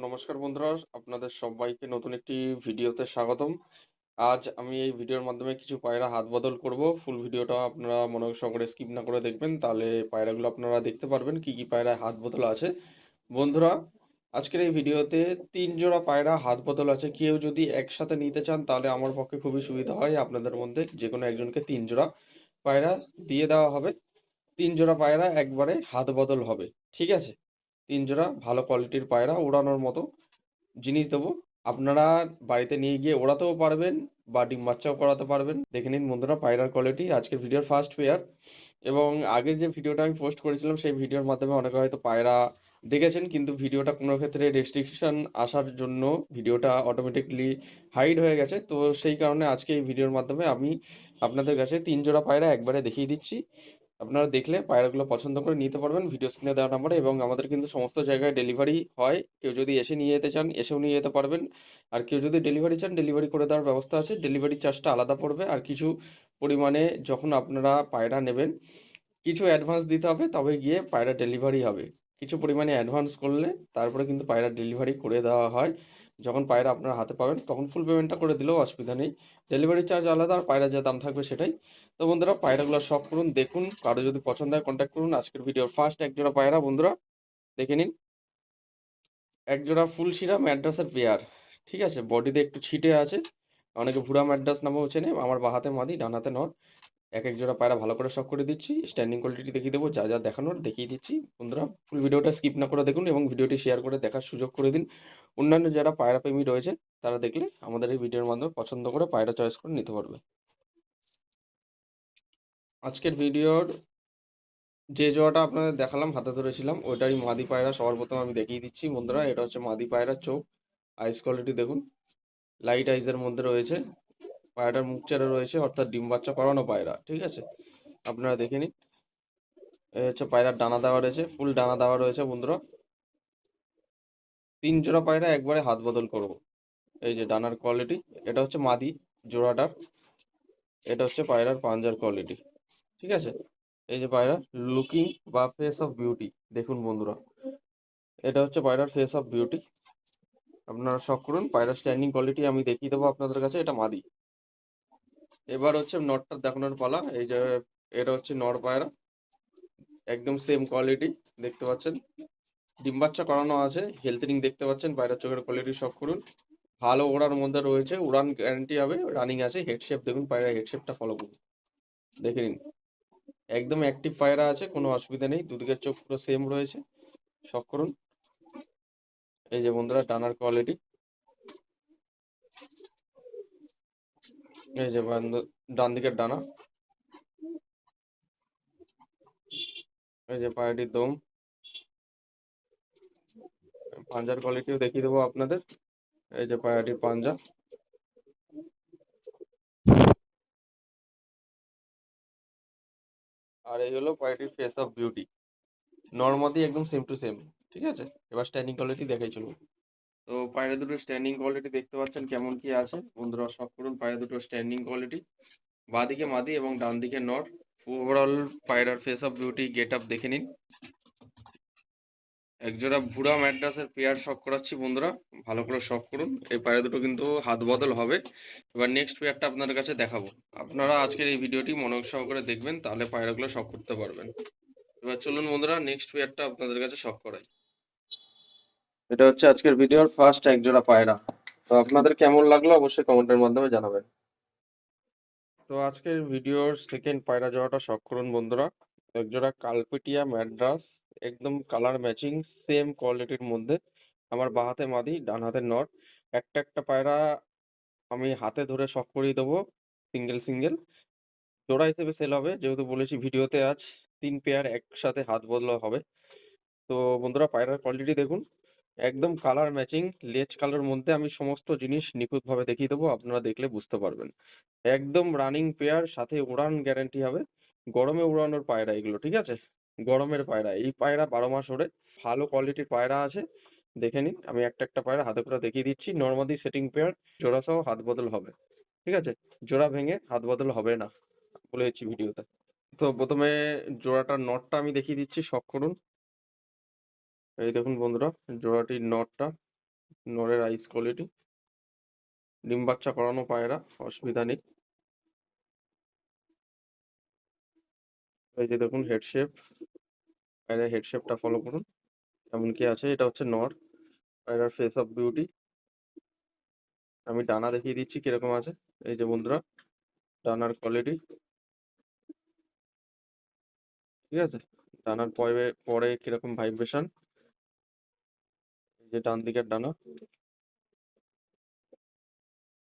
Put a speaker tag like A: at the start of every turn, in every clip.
A: নমস্কার বন্ধুরা, আপনাদের সবাইকে নতুন একটি ভিডিওতে স্বাগতম। আজ আমি এই ভিডিওর মাধ্যমে কিছু পায়রা হাত বদল করব। ফুল ভিডিওটা আপনারা মনোযোগ সহকারে স্কিপ না করে দেখবেন, তাহলে পায়রাগুলো আপনারা দেখতে পারবেন কি কি পায়রা হাত বদল আছে। বন্ধুরা, আজকের এই ভিডিওতে 3 জোড়া পায়রা হাত বদল আছে। কেউ যদি একসাথে নিতে চান তাহলে আমার পক্ষে খুবই সুবিধা হয়, আপনাদের মধ্যে যে কোনো একজনকে 3 জোড়া পায়রা দিয়ে দেওয়া হবে। 3 জোড়া পায়রা একবারে হাত বদল হবে, ঠিক আছে? 3 জোড়া ভালো কোয়ালিটির পায়রা ওড়ানোর মতো জিনিস দেবো। আপনারা বাড়িতে নিয়ে গিয়ে ওড়াতেও পারবেন বা ডিম বাচ্চাও করাতে পারবেন। দেখে নিন বন্ধুরা পায়রার কোয়ালিটি, আজকের ভিডিওর ফার্স্ট পেয়ার। এবং আগের যে ভিডিওটা আমি পোস্ট করেছিলাম সেই ভিডিওর মাধ্যমে অনেকে হয়তো পায়রা দেখেছেন, কিন্তু ভিডিওটা কোনো ক্ষেত্রে রেস্ট্রিকশন আসার জন্য ভিডিওটা অটোমেটিকলি হাইড হয়ে গেছে। তো সেই কারণে আজকে এই ভিডিওর মাধ্যমে আমি আপনাদের কাছে 3 জোড়া পায়রা একবারে দেখিয়ে দিচ্ছি। আপনারা দেখলে পায়রাগুলো পছন্দ করে নিতে পারবেন ভিডিও স্ক্রিনে দেওয়া নাম্বারে। এবং আমাদের কিন্তু সমস্ত জায়গায় ডেলিভারি হয়, কেউ যদি এসে নিয়ে যেতে চান এসেও নিয়ে যেতে পারবেন। আর কেউ যদি ডেলিভারি চান ডেলিভারি করে দেওয়ার ব্যবস্থা আছে, ডেলিভারি চার্জটা আলাদা পড়বে। আর কিছু পরিমাণে যখন আপনারা পায়রা নেবেন কিছু অ্যাডভান্স দিতে হবে, তবে গিয়ে পায়রা ডেলিভারি হবে। কিছু পরিমাণে অ্যাডভান্স করলে তারপরে কিন্তু পায়রা ডেলিভারি করে দেওয়া হয়। যখন পায়রা আপনার হাতে পাবেন তখন ফুল পেমেন্টটা করে দিলেও অসুবিধা নেই। ডেলিভারি চার্জ আলাদা, আর পায়রা যে দাম থাকবে সেটাই। তো বন্ধুরা পায়রাগুলো শখ করুন, দেখুন, কারো যদি পছন্দ হয় কন্ট্যাক্ট করুন। আজকের ভিডিওর ফার্স্ট একজোড়া পায়রা বন্ধুরা দেখে নিন। একজোড়া ফুলশিরা ম্যাড্রাসের পেয়ার, ঠিক আছে? বডিতে একটু ছিটে আছে, অনেকে ভুরা ম্যাড্রাস নামেও চেনে। আমার বাঁ হাতে মাদি, ডান হাতে নর। এক এক জোড়া পায়রা ভালো করে শখ করে দিচ্ছি, স্ট্যান্ডিং কোয়ালিটি দেখিয়ে দেবো, যা যা দেখানোর দেখিয়ে দিচ্ছি। বন্ধুরা ফুল ভিডিওটা স্কিপ না করে দেখুন এবং ভিডিওটি শেয়ার করে দেখার সুযোগ করে দিন। অন্যান্য যারা পায়রা প্রেমী রয়েছে তারা দেখলে আমাদের এই ভিডিওর মাধ্যমে পছন্দ করে পায়রা চয়েস করে নিতে পারবে। আজকের ভিডিওর যে জোড়াটা আপনাদের দেখালাম হাতে ধরেছিলাম ওইটারই মাদি পায়রা সবার প্রথম আমি দেখিয়ে দিচ্ছি। বন্ধুরা এটা হচ্ছে মাদি পায়রার চোখ, আইস কোয়ালিটি দেখুন, লাইট আইজের মধ্যে রয়েছে। পায়রাটার মুখ চেরা রয়েছে, অর্থাৎ ডিম বাচ্চা করানো পায়রা, ঠিক আছে? আপনারা দেখে নিন। এই হচ্ছে পায়রার ডানা দেওয়া রয়েছে, ফুল ডানা দেওয়া রয়েছে বন্ধুরা। 3 জোড়া পায়রা একবারে হাত বদল করব। এই যে ডানার কোয়ালিটি, এটা হচ্ছে মাদি জোড়াটার। এটা হচ্ছে পায়রার পাঞ্জার কোয়ালিটি, ঠিক আছে? এই যে পায়রার লুকিং বা ফেস অফ বিউটি দেখুন বন্ধুরা, এটা হচ্ছে পায়রার ফেস অফ বিউটি। আপনারা শখ করুন। পায়রার স্ট্যান্ডিং কোয়ালিটি আমি দেখিয়ে দেবো আপনাদের কাছে, এটা মাদি। এবার হচ্ছে নরটা দেখানোর পালা। এই যে এটা হচ্ছে নর পায়রা, একদম সেম কোয়ালিটি দেখতে পাচ্ছেন, ডিম বাচ্চা করানো আছে, হেলথ রিং দেখতে পাচ্ছেন। পায়রার চোখের কোয়ালিটি শখ করুন, ভালো ওড়ার মধ্যে রয়েছে, উড়ান গ্যারান্টি হবে, রানিং আছে। হেড শেপ দেখুন, পায়রা হেড শেপটা ফলো করুন, দেখে নিন। একদম অ্যাক্টিভ পায়রা আছে, কোনো অসুবিধা নেই, দুদিকের চোখ পুরো সেম রয়েছে, শখ করুন। এই যে বন্ধুরা ডানার কোয়ালিটি, এই যে ডান দিকের ডানা, এই যে পায়রাটির দম, পাঞ্জার কোয়ালিটিও দেখিয়ে দেবো আপনাদের। এই যে পায়রাটির পাঞ্জা, আর এই হলো পায়রাটির ফেস অফ বিউটি। নর্মাদি একদম সেম টু সেম, ঠিক আছে? এবার স্ট্যান্ডিং কোয়ালিটি দেখাই চলুন। তো পায়রা দুটো স্ট্যান্ডিং কোয়ালিটি দেখতে পাচ্ছেন কেমন কি আছে বন্ধুরা, শখ করুন। পায়রা দুটো স্ট্যান্ডিং কোয়ালিটি, বাঁ দিকে মাদি এবং ডান দিকে নর। ওভারঅল পায়রার face of beauty get up দেখে নিন। একজোড়া ভুরা ম্যাড্রাসের পেয়ার শখ করাচ্ছি বন্ধুরা, ভালো করে শখ করুন। এই পায়রা দুটো কিন্তু হাত বদল হবে। এবার নেক্সট পেয়ারটা আপনাদের কাছে দেখাবো, আপনারা আজকের এই ভিডিওটি মনোযোগ সহকারে দেখবেন, তাহলে পায়রাগুলো শখ করতে পারবেন। এবার চলুন বন্ধুরা নেক্সট পেয়ারটা আপনাদের কাছে শখ করাই। এটা হচ্ছে আজকের ভিডিওর ফার্স্ট একজোড়া পায়রা। তো আপনাদের কেমন লাগলো অবশ্যই কমেন্টের মাধ্যমে জানাবেন। তো আজকের ভিডিওর সেকেন্ড পায়রা জোড়াটা শখ করুন বন্ধুরা, একজোড়া কালপেটিয়া ম্যাড্রাস, একদম কালার ম্যাচিং, সেম কোয়ালিটির মধ্যে। আমার বাঁ হাতে মাদি, ডান হাতে নর। একটা একটা পায়রা আমি হাতে ধরে শখ করিয়ে দেবো, সিঙ্গেল সিঙ্গেল। জোড়া হিসেবে সেল হবে, যেহেতু বলেছি ভিডিওতে আজ 3 পেয়ার একসাথে হাত বদলা হবে। তো বন্ধুরা পায়রার কোয়ালিটি দেখুন, একদম কালার ম্যাচিং, লেজ কালার মধ্যে আমি সমস্ত জিনিস নিখুঁতভাবে দেখিয়ে দেবো, আপনারা দেখলে বুঝতে পারবেন। একদম রানিং পেয়ার, সাথে উড়ান গ্যারান্টি হবে। গরমে উড়ানোর পায়রা এগুলো, ঠিক আছে? গরমের পায়রা, এই পায়রা 12 মাস ওড়ে। ভালো কোয়ালিটির পায়রা আছে, দেখে নিন। আমি একটা একটা পায়রা হাতে করে দেখিয়ে দিচ্ছি। নর্মাদি সেটিং পেয়ার, জোড়া সহ হাত বদল হবে, ঠিক আছে? জোড়া ভেঙে হাত বদল হবে না, বলে দিচ্ছি ভিডিওতে। তো প্রথমে জোড়াটার নটটা আমি দেখিয়ে দিচ্ছি, শখ করুন। এই দেখুন বন্ধুরা জোড়াটির নটটা, নরের আইস কোয়ালিটি, ডিম বাচ্চা করানো পায়রা, অসুবিধা নেই। এই যে দেখুন হেড শেপ, পায়রা হেড শেপটা ফলো করুন কেমন কি আছে। এটা হচ্ছে নর, পায়রার ফেস অফ বিউটি। আমি ডানা দেখিয়ে দিচ্ছি কিরকম আছে। এই যে বন্ধুরা ডানার কোয়ালিটি, ঠিক আছে। ডানার পরে পরে কিরকম ভাইব্রেশন, এই যে ডান দিকের ডানা,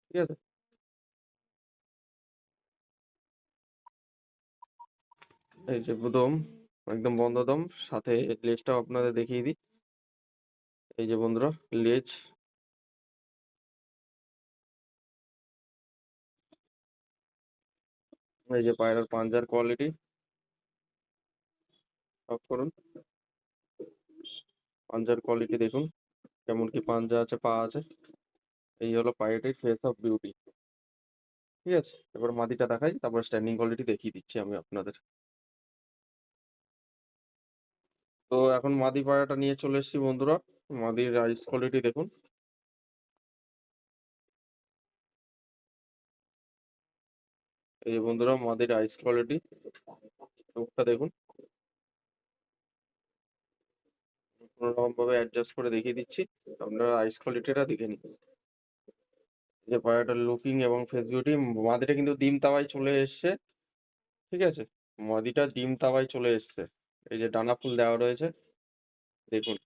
A: ঠিক আছে। এই যে দম, একদম বন্ধ দম, সাথে লেজটাও আপনাদের দেখিয়ে দিই। এই যে বন্ধুরা লেজ, এই যে পায়রার পাঞ্জার কোয়ালিটি, অফ করুন। পাঞ্জার কোয়ালিটি দেখুন কেমন কি পাঞ্জা আছে, পা আছে। এই হলো পায়রাটির ফেস অফ বিউটি, ঠিক আছে। এবার মাদিটা দেখাই, তারপর স্ট্যান্ডিং কোয়ালিটি দেখিয়ে দিচ্ছি আমি আপনাদের। তো এখন মাদি পায়রাটা নিয়ে চলে এসেছি বন্ধুরা। মাদির আইস কোয়ালিটি দেখুন, এই যে বন্ধুরা মাদির আইস কোয়ালিটি, চোখটা দেখুন। কোনো রকম ভাবে অ্যাডজাস্ট করে দেখিয়ে দিচ্ছি, আপনারা আইস কোয়ালিটিটা দেখে নিন। এই যে পায়রাটার লুকিং এবং ফেস বিউটি। মাদিটা কিন্তু ডিম তাওয়ায় চলে এসছে, ঠিক আছে। মাদিটা ডিম তাওয়ায় চলে এসছে। এই যে ডানা ফুল দেওয়া রয়েছে দেখুন।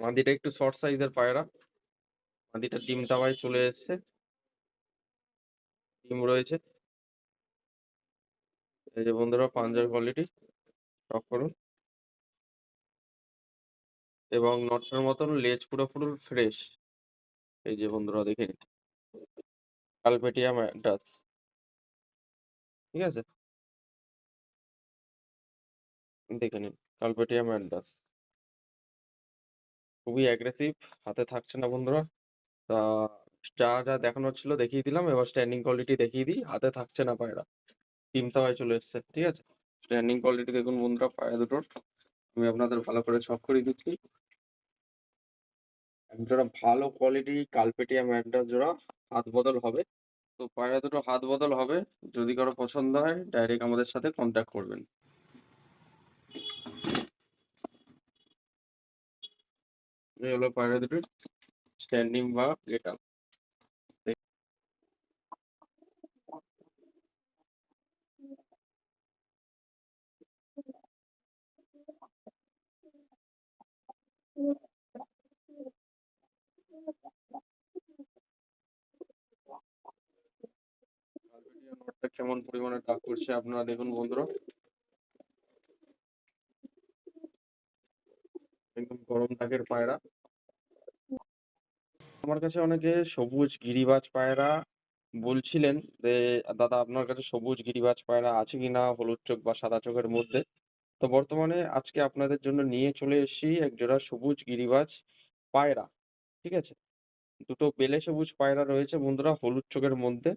A: মাদিটা একটু শর্ট সাইজের পায়রা, মাদিটা ডিম তাওয়ায় চলে এসছে, ডিম রয়েছে। এই যে বন্ধুরা পাঞ্জার কোয়ালিটি, অফ করুন। এবং নটটার মতন লেজ পুরো পুরো ফ্রেশ। এই যে বন্ধুরা দেখে নিন, কালপেটিয়া ম্যাড্রাস, ঠিক আছে। দেখে নিন কালপেটিয়া ম্যাড্রাস, খুবই অ্যাগ্রেসিভ, হাতে থাকছে না বন্ধুরা। তা যা যা দেখানোর ছিল দেখিয়ে দিলাম, এবার স্ট্যান্ডিং কোয়ালিটি দেখিয়ে দিই। হাতে থাকছে না পায়রা, ডিম তাওয়ায় চলে এসছে, ঠিক আছে। স্ট্যান্ডিং কোয়ালিটি দেখুন বন্ধুরা পায়রা দুটোর, আমি আপনাদের ভালো করে ছক করে দিচ্ছি। একজোড়া ভালো কোয়ালিটি কালপেটিয়া ম্যাড্রাস জোড়া, হাত বদল হবে। তো পায়রা দুটো হাত বদল হবে, যদি কারো পছন্দ হয় ডাইরেক্ট আমাদের সাথে কন্ট্যাক্ট করবেন। এই হলো পায়রা দুটোর স্ট্যান্ডিং বা গেট আপ। কালপেটিয়া নটটা কেমন পরিমাণে ডাক করছে আপনারা দেখুন বন্ধুরা, একদম গরম ডাকের পায়রা। আমার কাছে অনেকে সবুজ গিরিবাজ পায়রা বলছিলেন যে দাদা আপনার কাছে সবুজ গিরিবাজ পায়রা আছে কিনা হলুদ চোখ বা সাদা চোখের মধ্যে। তো বর্তমানে আজকে আপনাদের জন্য নিয়ে চলে এসেছি একজোড়া সবুজ গিরিবাজ পায়রা, ঠিক আছে। দুটো বেলে সবুজ পায়রা রয়েছে বন্ধুরা হলুদ চোখের মধ্যে,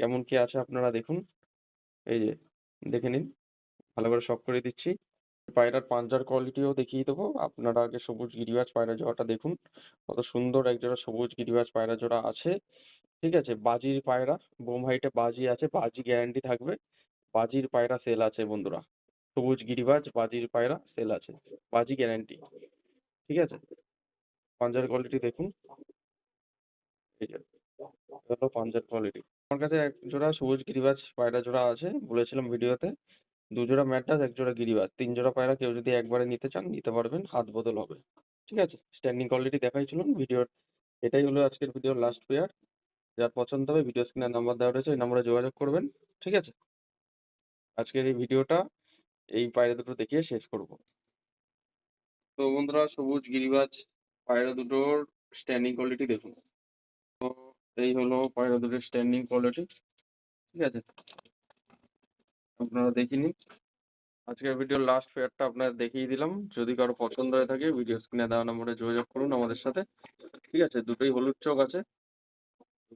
A: কেমন কি আছে আপনারা দেখুন। এই যে দেখে নিন, ভালো করে শখ করে দিচ্ছি। পায়রার পাঞ্জার কোয়ালিটিও দেখিয়ে দেবো। আপনারা আগে সবুজ গিরিবাজ পায়রা জোড়াটা দেখুন, কত সুন্দর একজোড়া সবুজ গিরিবাজ পায়রা জোড়া আছে, ঠিক আছে। বাজির পায়রা, বোম হাইটে বাজি আছে, বাজি গ্যারান্টি থাকবে। বাজির পায়রা সেল আছে বন্ধুরা, সবুজ গিরিবাজ বাজির পায়রা সেল আছে, বাজি গ্যারান্টি, ঠিক আছে। পাঞ্জার কোয়ালিটি দেখুন, এই যে হলো পাঞ্জার কোয়ালিটি। আমার কাছে এক জোড়া সবুজ গিরিবাজ পায়রা জোড়া আছে, বলেছিলাম ভিডিওতে। দু জোড়া ম্যাড্রাস, এক জোড়া গিরিবাজ, তিন জোড়া পায়রা কেউ যদি একবারে নিতে চান নিতে পারবেন, হাত বদল হবে, ঠিক আছে। স্ট্যান্ডিং কোয়ালিটি দেখাই চলুন ভিডিওর। এটাই হলো আজকের ভিডিওর লাস্ট পেয়ার। যার পছন্দ হবে ভিডিও স্ক্রিনে নাম্বার দেওয়া রয়েছে, ওই নম্বরে যোগাযোগ করবেন, ঠিক আছে। আজকের এই ভিডিওটা এই পায়রা দুটো দেখিয়ে শেষ করব। তো বন্ধুরা সবুজ গিরিবাজ পায়রা দুটোর স্ট্যান্ডিং কোয়ালিটি দেখুন। তো এই হলো পায়রা দুটোর স্ট্যান্ডিং কোয়ালিটি, ঠিক আছে। আপনারা দেখে নিন। আজকের ভিডিওর লাস্ট পেয়ারটা আপনাদের দেখিয়ে দিলাম। যদি কারো পছন্দ হয়ে থাকে ভিডিও স্ক্রিনে দেওয়া নম্বরে যোগাযোগ করুন আমাদের সাথে, ঠিক আছে। দুটোই হলুদ চোখ আছে।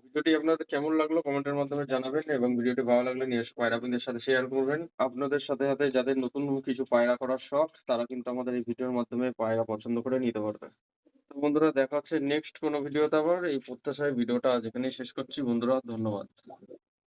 A: ভিডিওটি আপনাদের কেমন লাগলো কমেন্টের মাধ্যমে জানাবেন, এবং ভিডিওটি ভালো লাগলে নিজস্ব পায়রাবন্ধুদের সাথে শেয়ার করবেন। আপনাদের সাথে সাথে যাদের নতুন কিছু পায়রা করার শখ তারা কিন্তু আমাদের এই ভিডিওর মাধ্যমে পায়রা পছন্দ করে নিতে পারবে। তো বন্ধুরা দেখা হচ্ছে নেক্সট কোনো ভিডিওতে আবার। এই প্রত্যাশায় ভিডিওটা আজ এখানেই শেষ করছি বন্ধুরা। ধন্যবাদ।